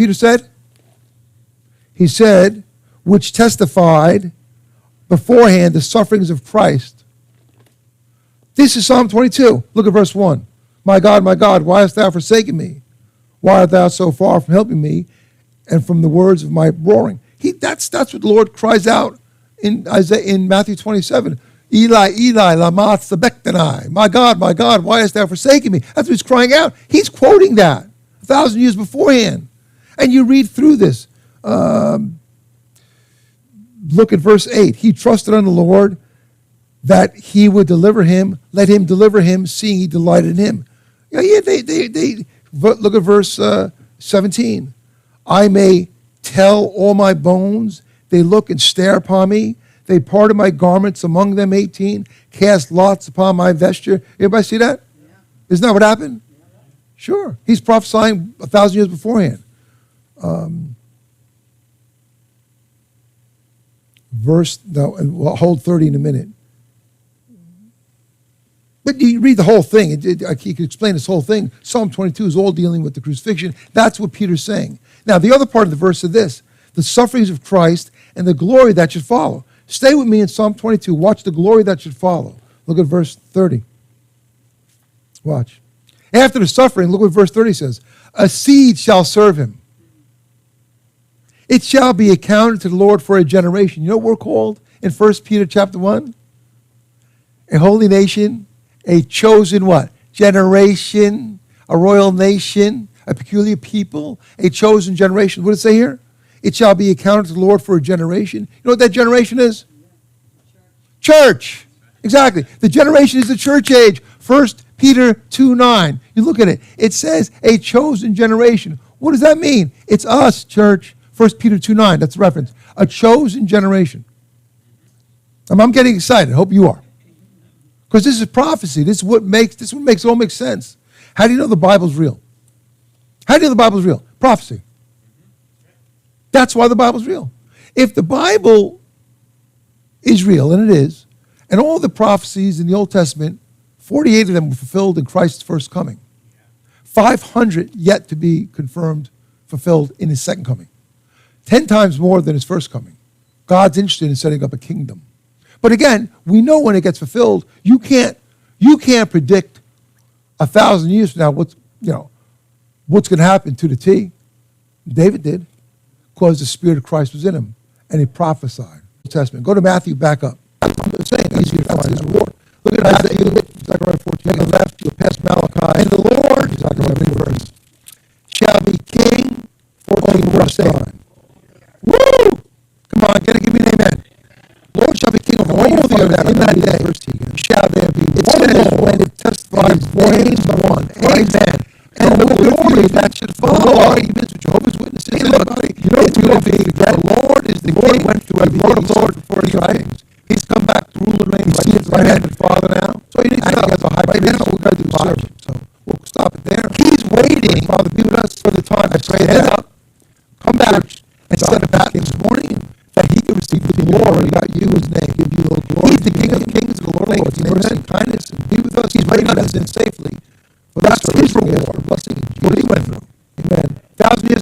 Peter said? He said, which testified beforehand the sufferings of Christ. This is Psalm 22. Look at verse 1. My God, why hast thou forsaken me? Why art thou so far from helping me and from the words of my roaring? That's what the Lord cries out in Matthew 27. Eli, Eli, lama sabachthani. My God, why hast thou forsaken me? That's what he's crying out. He's quoting that 1,000 years beforehand. And you read through this. Look at verse 8. He trusted on the Lord that he would deliver him. Let him deliver him, seeing he delighted in him. Look at verse 17. I may tell all my bones. They look and stare upon me. They parted my garments among them, 18. Cast lots upon my vesture. Everybody see that? Yeah. Isn't that what happened? Yeah. Sure. He's prophesying 1,000 years beforehand. We'll hold 30 in a minute. But you read the whole thing. He could explain this whole thing. Psalm 22 is all dealing with the crucifixion. That's what Peter's saying. Now, the other part of the verse is this. The sufferings of Christ and the glory that should follow. Stay with me in Psalm 22. Watch the glory that should follow. Look at verse 30. Watch. After the suffering, look what verse 30 says. A seed shall serve him. It shall be accounted to the Lord for a generation. You know what we're called in 1 Peter chapter 1? A holy nation, a chosen what? Generation, a royal nation, a peculiar people, a chosen generation. What does it say here? It shall be accounted to the Lord for a generation. You know what that generation is? Church. Exactly. The generation is the church age. 1 Peter 2:9. You look at it. It says a chosen generation. What does that mean? It's us, church. 1 Peter 2:9. That's the reference. A chosen generation. I'm getting excited. I hope you are. Because this is prophecy. This is what makes it all make sense. How do you know the Bible's real? How do you know the Bible's real? Prophecy. That's why the Bible's real. If the Bible is real, and it is, and all the prophecies in the Old Testament, 48 of them were fulfilled in Christ's first coming. 500 yet to be confirmed, fulfilled in his second coming. 10 times more than his first coming. God's interested in setting up a kingdom. But again, we know when it gets fulfilled, you can't predict 1,000 years from now what's going to happen to the T. David did, because the Spirit of Christ was in him, and he prophesied. Old Testament. Go to Matthew, back up. That's what I'm saying. Easier to find his reward. Look at Isaiah, Zechariah 14. On the left, you'll pass Malachi. And the Lord, Zechariah verse, shall be king for the time. Woo! Come on, give me an amen. Lord shall be king over all the earth. In that day shall there be one Lord, and it testifies one. Amen. And the glory that should follow arguments with Jehovah's Witnesses. Hey, look, it's going to be that the Lord is the king. Went through everything. The Lord before his writings. He's come back to rule and reign. You see his right hand and Father now. So you need to know. Has a high priest. We're going to do service. So we'll stop it there. He's waiting. Father, be with us for the time. I pray head up. Come back and set it back this morning that he can receive the glory that you his name. Give you the glory. He's the King of Kings and the Lord of Lords. Mercy, kindness, and be with us. He's waiting on us in safely.